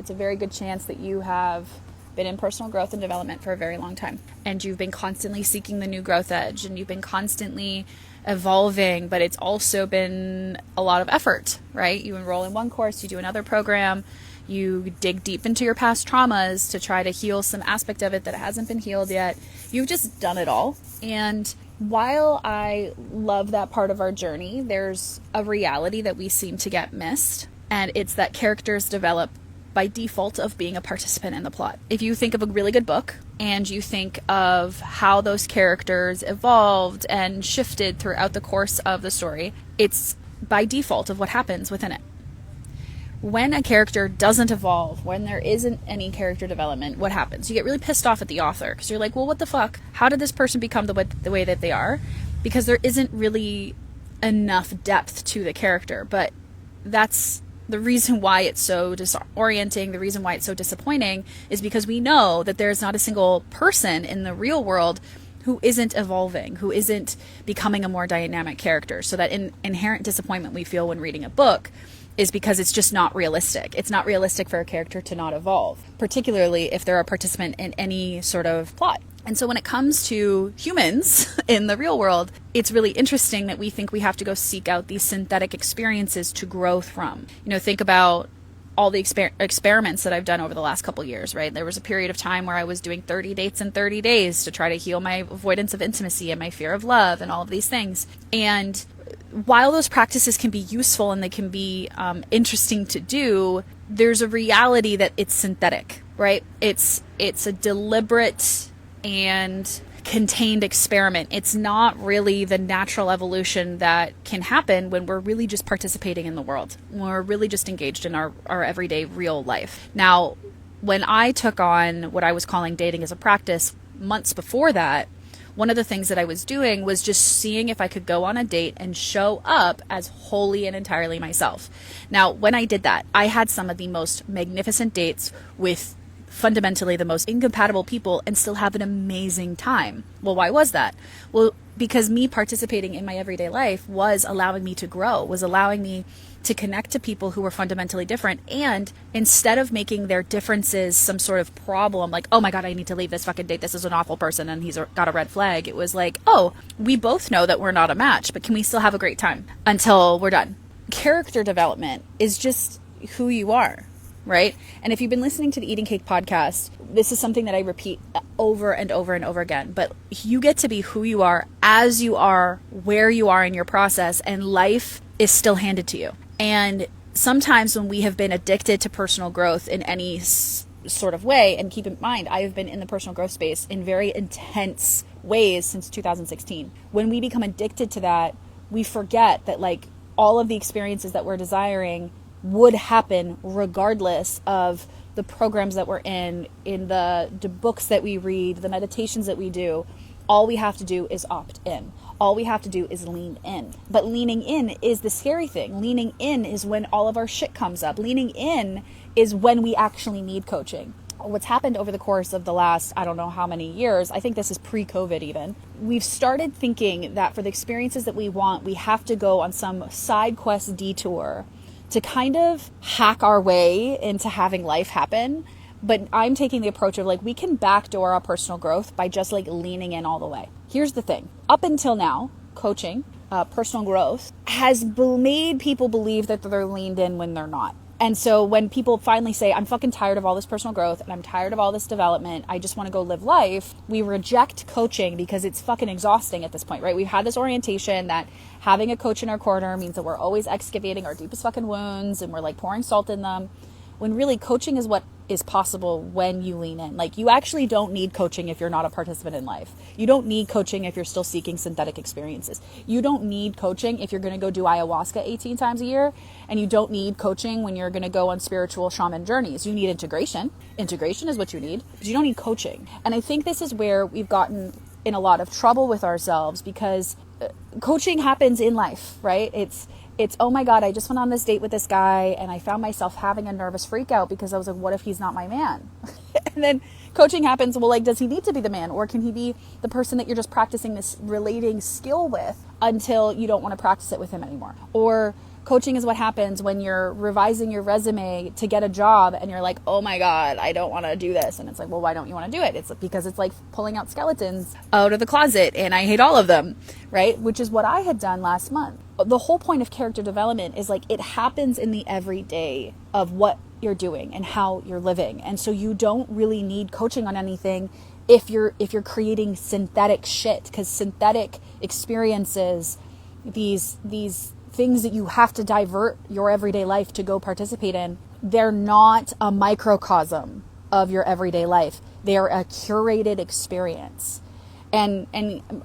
it's a very good chance that you have been in personal growth and development for a very long time. And you've been constantly seeking the new growth edge, and you've been constantly evolving, but it's also been a lot of effort, right? You enroll in one course, you do another program, you dig deep into your past traumas to try to heal some aspect of it that hasn't been healed yet. You've just done it all. And while I love that part of our journey, there's a reality that we seem to get missed, and it's that characters develop by default of being a participant in the plot. If you think of a really good book and you think of how those characters evolved and shifted throughout the course of the story, it's by default of what happens within it. When a character doesn't evolve, when there isn't any character development, what happens? You get really pissed off at the author because you're like, well, what the fuck? How did this person become the way that they are? Because there isn't really enough depth to the character. But that's the reason why it's so disorienting, the reason why it's so disappointing, is because we know that there's not a single person in the real world who isn't evolving, who isn't becoming a more dynamic character. So that inherent disappointment we feel when reading a book is because it's just not realistic. It's not realistic for a character to not evolve, particularly if they're a participant in any sort of plot. And so when it comes to humans in the real world, it's really interesting that we think we have to go seek out these synthetic experiences to grow from. You know, think about all the experiments that I've done over the last couple of years, right? There was a period of time where I was doing 30 dates in 30 days to try to heal my avoidance of intimacy and my fear of love and all of these things. And while those practices can be useful and they can be interesting to do, there's a reality that it's synthetic, right? It's a deliberate and contained experiment. It's not really the natural evolution that can happen when we're really just participating in the world. When we're really just engaged in our everyday real life. Now, when I took on what I was calling dating as a practice months before that, one of the things that I was doing was just seeing if I could go on a date and show up as wholly and entirely myself. Now, when I did that, I had some of the most magnificent dates with fundamentally the most incompatible people and still have an amazing time. Well, why was that? Well, because me participating in my everyday life was allowing me to grow, was allowing me to connect to people who were fundamentally different. And instead of making their differences some sort of problem, like, oh my God, I need to leave this fucking date, this is an awful person and he's got a red flag, it was like, oh, we both know that we're not a match, but can we still have a great time until we're done? Character development is just who you are, right? And if you've been listening to the Eating Cake podcast, this is something that I repeat over and over and over again, but you get to be who you are, as you are, where you are in your process, and life is still handed to you. And sometimes when we have been addicted to personal growth in any sort of way, and keep in mind, I have been in the personal growth space in very intense ways since 2016. When we become addicted to that, we forget that like all of the experiences that we're desiring would happen regardless of the programs that we're in the books that we read, the meditations that we do. All we have to do is opt in. All we have to do is lean in. But leaning in is the scary thing. Leaning in is when all of our shit comes up. Leaning in is when we actually need coaching. What's happened over the course of the last, I don't know how many years, I think this is pre-COVID even, we've started thinking that for the experiences that we want, we have to go on some side quest detour to kind of hack our way into having life happen. But I'm taking the approach of like, we can backdoor our personal growth by just like leaning in all the way. Here's the thing. Up until now, coaching, personal growth has made people believe that they're leaned in when they're not. And so when people finally say, I'm fucking tired of all this personal growth and I'm tired of all this development, I just want to go live life, we reject coaching because it's fucking exhausting at this point, right? We've had this orientation that having a coach in our corner means that we're always excavating our deepest fucking wounds and we're like pouring salt in them, when really coaching is what is possible when you lean in. Like, you actually don't need coaching if you're not a participant in life. You don't need coaching if you're still seeking synthetic experiences. You don't need coaching if you're going to go do ayahuasca 18 times a year. And you don't need coaching when you're going to go on spiritual shaman journeys. You need integration. Integration is what you need, but you don't need coaching. And I think this is where we've gotten in a lot of trouble with ourselves, because coaching happens in life, right? It's, oh my God, I just went on this date with this guy and I found myself having a nervous freak out because I was like, what if he's not my man? And then coaching happens. Well, like, does he need to be the man, or can he be the person that you're just practicing this relating skill with until you don't want to practice it with him anymore? Or Coaching is what happens when you're revising your resume to get a job and you're like, oh my God, I don't want to do this. And it's like, well, why don't you want to do it? It's because it's like pulling out skeletons out of the closet and I hate all of them, right? Which is what I had done last month. The whole point of character development is like it happens in the everyday of what you're doing and how you're living. And so you don't really need coaching on anything if you're creating synthetic shit, because synthetic experiences, these things that you have to divert your everyday life to go participate in, they're not a microcosm of your everyday life. They are a curated experience. And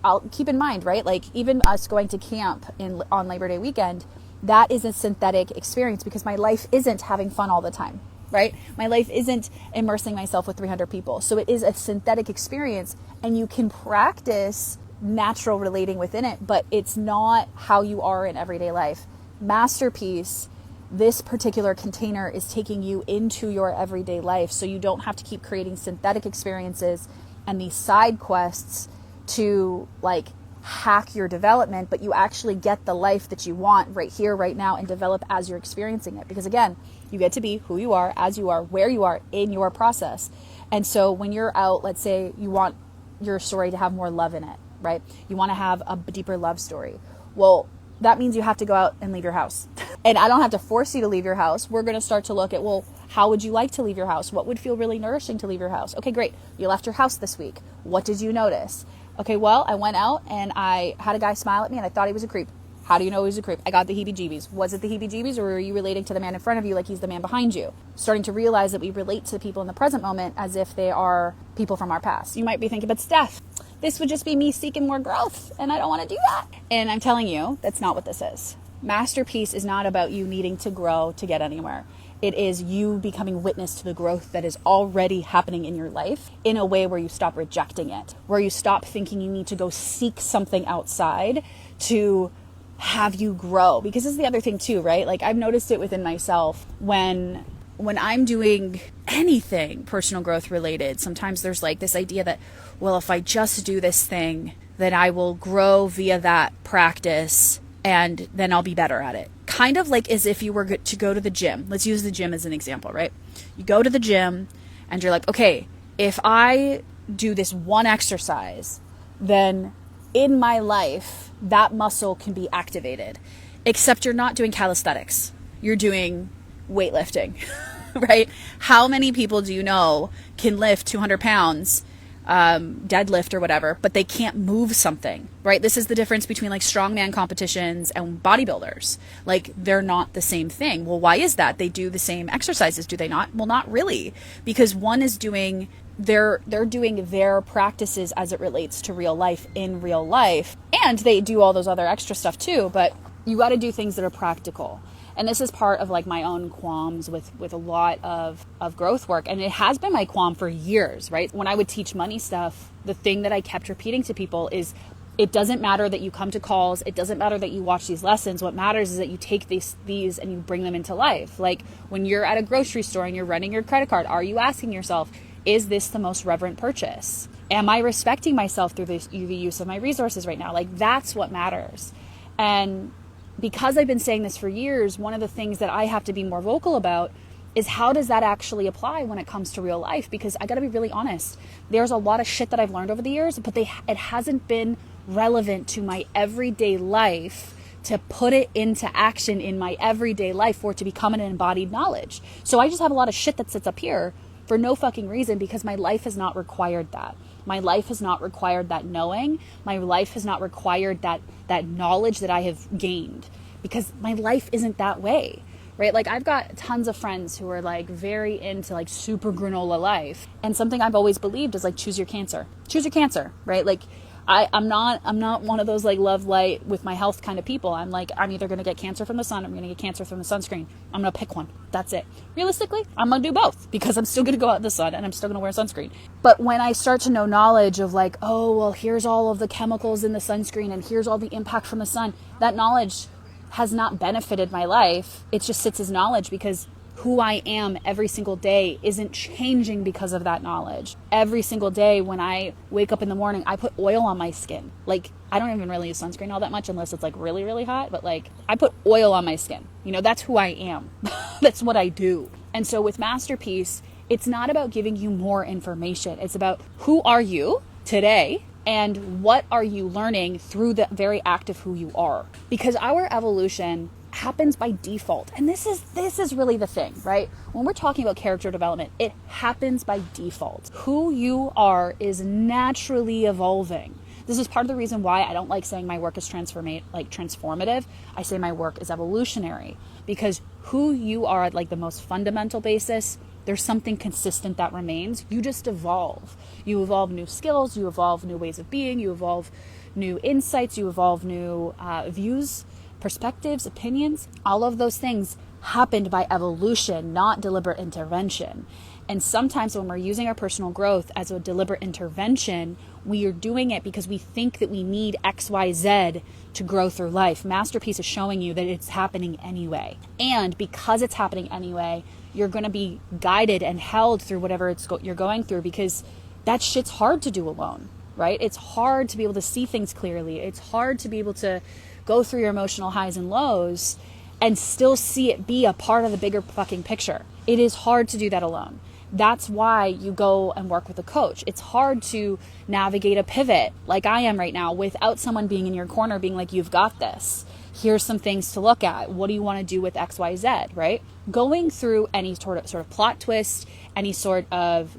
I'll keep in mind, right? Like even us going to camp on Labor Day weekend, that is a synthetic experience because my life isn't having fun all the time, right? My life isn't immersing myself with 300 people. So it is a synthetic experience, and you can practice natural relating within it, but it's not how you are in everyday life. Masterpiece, this particular container is taking you into your everyday life, so you don't have to keep creating synthetic experiences and these side quests to like hack your development, but you actually get the life that you want right here, right now, and develop as you're experiencing it. Because again, you get to be who you are, as you are, where you are in your process. And so when you're out, let's say you want your story to have more love in it, right? You want to have a deeper love story. Well, that means you have to go out and leave your house. And I don't have to force you to leave your house. We're going to start to look at, well, how would you like to leave your house? What would feel really nourishing to leave your house? Okay, great. You left your house this week. What did you notice? Okay, well, I went out and I had a guy smile at me and I thought he was a creep. How do you know he was a creep? I got the heebie-jeebies. Was it the heebie-jeebies, or were you relating to the man in front of you like he's the man behind you? Starting to realize that we relate to people in the present moment as if they are people from our past. You might be thinking, but Steph, this would just be me seeking more growth, and I don't want to do that. And I'm telling you, that's not what this is. Masterpiece is not about you needing to grow to get anywhere. It is you becoming witness to the growth that is already happening in your life in a way where you stop rejecting it, where you stop thinking you need to go seek something outside to have you grow. Because this is the other thing too, right? Like I've noticed it within myself when I'm doing anything personal growth related, sometimes there's like this idea that, well, if I just do this thing, then I will grow via that practice and then I'll be better at it. Kind of like as if you were to go to the gym. Let's use the gym as an example, right? You go to the gym and you're like, okay, if I do this one exercise, then in my life, that muscle can be activated. Except you're not doing calisthenics. You're doing weightlifting, right? How many people do you know can lift 200 pounds, deadlift or whatever, but they can't move something, right? This is the difference between like strongman competitions and bodybuilders. Like they're not the same thing. Well, why is that? They do the same exercises, do they not? Well, not really, because one is doing they're doing their practices as it relates to real life in real life, and they do all those other extra stuff too, but you got to do things that are practical. And this is part of like my own qualms with a lot of growth work. And it has been my qualm for years, right? When I would teach money stuff, the thing that I kept repeating to people is it doesn't matter that you come to calls. It doesn't matter that you watch these lessons. What matters is that you take these and you bring them into life. Like when you're at a grocery store and you're running your credit card, are you asking yourself, is this the most reverent purchase? Am I respecting myself through the use of my resources right now? Like that's what matters. And because I've been saying this for years, one of the things that I have to be more vocal about is how does that actually apply when it comes to real life? Because I got to be really honest. There's a lot of shit that I've learned over the years, but it hasn't been relevant to my everyday life to put it into action in my everyday life for it to become an embodied knowledge. So I just have a lot of shit that sits up here for no fucking reason because my life has not required that. My life has not required that knowing. My life has not required that knowledge that I have gained because my life isn't that way, right? Like I've got tons of friends who are like very into like super granola life. And something I've always believed is like, choose your cancer, right? Like I'm not one of those like love light with my health kind of people. I'm like, I'm either going to get cancer from the sun. I'm going to get cancer from the sunscreen. I'm going to pick one. That's it. Realistically, I'm going to do both because I'm still going to go out in the sun and I'm still going to wear sunscreen. But when I start to know knowledge of like, oh, well, here's all of the chemicals in the sunscreen and here's all the impact from the sun, that knowledge has not benefited my life. It just sits as knowledge because who I am every single day isn't changing because of that knowledge. Every single day when I wake up in the morning, I put oil on my skin. Like, I don't even really use sunscreen all that much unless it's like really, really hot, but like I put oil on my skin. You know, that's who I am. That's what I do. And so with Masterpiece, it's not about giving you more information. It's about who are you today and what are you learning through the very act of who you are. Because our evolution happens by default. And this is really the thing, right? When we're talking about character development, it happens by default. Who you are is naturally evolving. This is part of the reason why I don't like saying my work is transformative. I say my work is evolutionary, because who you are at like the most fundamental basis, there's something consistent that remains. You just evolve. You evolve new skills, you evolve new ways of being, you evolve new insights, you evolve new views, perspectives, opinions. All of those things happened by evolution, not deliberate intervention. And sometimes when we're using our personal growth as a deliberate intervention, we are doing it because we think that we need X, Y, Z to grow through life. Masterpiece is showing you that it's happening anyway. And because it's happening anyway, you're going to be guided and held through whatever you're going through, because that shit's hard to do alone, right? It's hard to be able to see things clearly. It's hard to be able to go through your emotional highs and lows and still see it be a part of the bigger fucking picture. It is hard to do that alone. That's why you go and work with a coach. It's hard to navigate a pivot like I am right now without someone being in your corner being like, you've got this. Here's some things to look at. What do you want to do with X, Y, Z, right? Going through any sort of plot twist, any sort of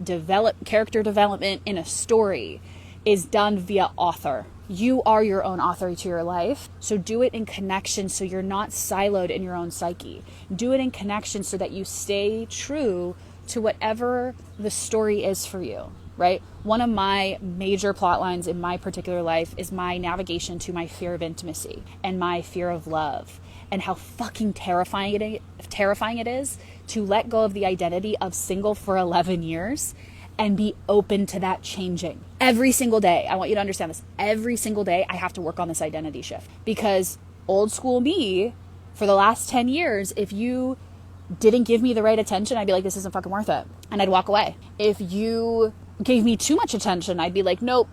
character development in a story is done via author. You are your own author to your life. So do it in connection so you're not siloed in your own psyche. Do it in connection so that you stay true to whatever the story is for you, right? One of my major plot lines in my particular life is my navigation to my fear of intimacy and my fear of love, and how fucking terrifying it is to let go of the identity of single for 11 years and be open to that changing. Every single day, I want you to understand this, every single day I have to work on this identity shift, because old school me, for the last 10 years, if you didn't give me the right attention, I'd be like, this isn't fucking worth it. And I'd walk away. If you gave me too much attention, I'd be like, nope.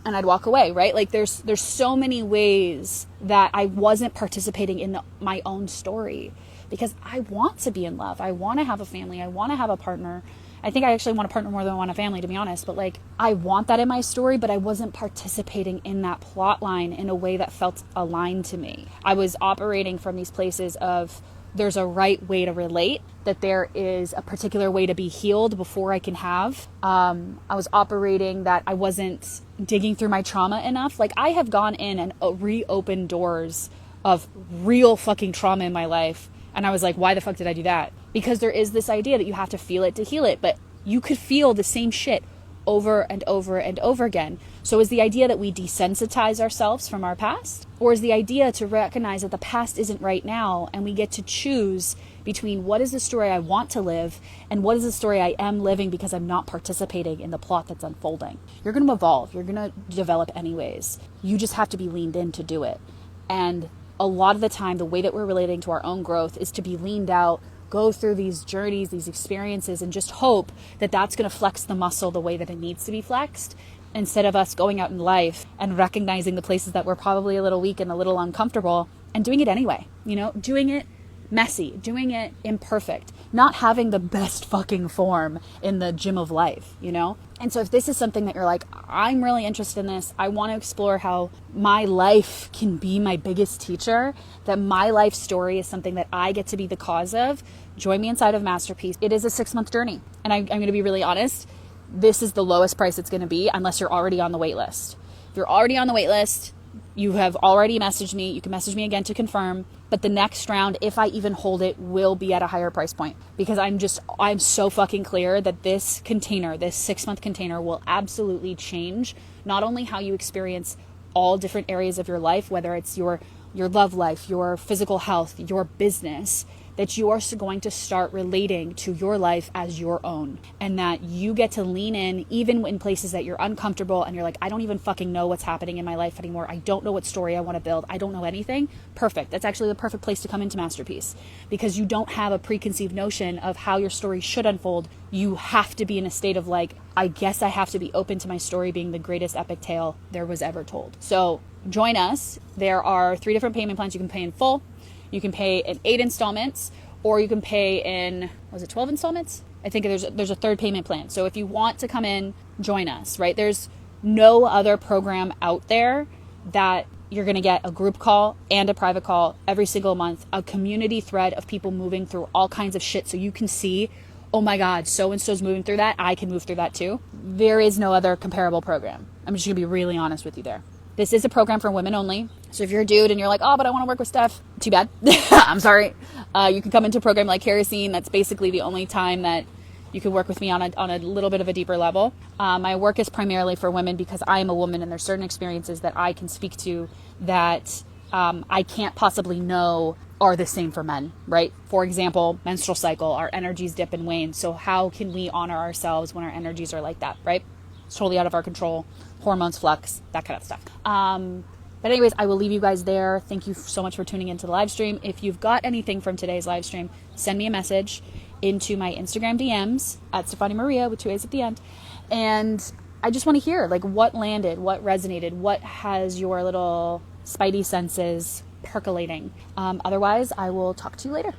And I'd walk away, right? Like there's so many ways that I wasn't participating in my own story, because I want to be in love. I want to have a family. I want to have a partner. I think I actually want a partner more than I want a family, to be honest. But like, I want that in my story, but I wasn't participating in that plot line in a way that felt aligned to me. I was operating from these places of, there's a right way to relate, that there is a particular way to be healed before I can have. I was operating that I wasn't digging through my trauma enough. Like, I have gone in and reopened doors of real fucking trauma in my life. And I was like, why the fuck did I do that? Because there is this idea that you have to feel it to heal it, but you could feel the same shit over and over and over again. So is the idea that we desensitize ourselves from our past? Or is the idea to recognize that the past isn't right now, and we get to choose between what is the story I want to live and what is the story I am living because I'm not participating in the plot that's unfolding? You're going to evolve. You're going to develop anyways. You just have to be leaned in to do it. And a lot of the time, the way that we're relating to our own growth is to be leaned out, go through these journeys, these experiences, and just hope that that's going to flex the muscle the way that it needs to be flexed, instead of us going out in life and recognizing the places that we're probably a little weak and a little uncomfortable and doing it anyway, doing it messy, doing it imperfect, not having the best fucking form in the gym of life, And so if this is something that you're like, I'm really interested in this, I want to explore how my life can be my biggest teacher, that my life story is something that I get to be the cause of, join me inside of Masterpiece. It is a 6-month journey. And I'm going to be really honest, this is the lowest price it's going to be unless you're already on the wait list. If you're already on the wait list, you have already messaged me. You can message me again to confirm. But the next round, if I even hold it, will be at a higher price point, because I'm so fucking clear that this 6-month container will absolutely change not only how you experience all different areas of your life, whether it's your love life, your physical health, your business, that you are going to start relating to your life as your own, and that you get to lean in even in places that you're uncomfortable and you're like, I don't even fucking know what's happening in my life anymore. I don't know what story I want to build. I don't know anything. Perfect. That's actually the perfect place to come into Masterpiece, because you don't have a preconceived notion of how your story should unfold. You have to be in a state of like, I guess I have to be open to my story being the greatest epic tale there was ever told. So join us. There are 3 different payment plans. You can pay in full, you can pay in 8 installments, or you can pay in, was it 12 installments? I think there's a 3rd payment plan. So if you want to come in, join us, right? There's no other program out there that you're going to get a group call and a private call every single month, a community thread of people moving through all kinds of shit, so you can see, oh my God, so-and-so's moving through that. I can move through that too. There is no other comparable program. I'm just going to be really honest with you there. This is a program for women only. So if you're a dude and you're like, oh, but I want to work with Steph, too bad. I'm sorry. You can come into a program like Kerosene. That's basically the only time that you can work with me on a little bit of a deeper level. My work is primarily for women because I am a woman, and there's certain experiences that I can speak to that I can't possibly know are the same for men, right? For example, menstrual cycle, our energies dip and wane. So how can we honor ourselves when our energies are like that, right? It's totally out of our control. Hormones flux, that kind of stuff. But anyways, I will leave you guys there. Thank you so much for tuning into the live stream. If you've got anything from today's live stream, send me a message into my Instagram DMs at Stefani Maria with 2 A's at the end. And I just want to hear like what landed, what resonated, what has your little spidey senses percolating. Otherwise, I will talk to you later.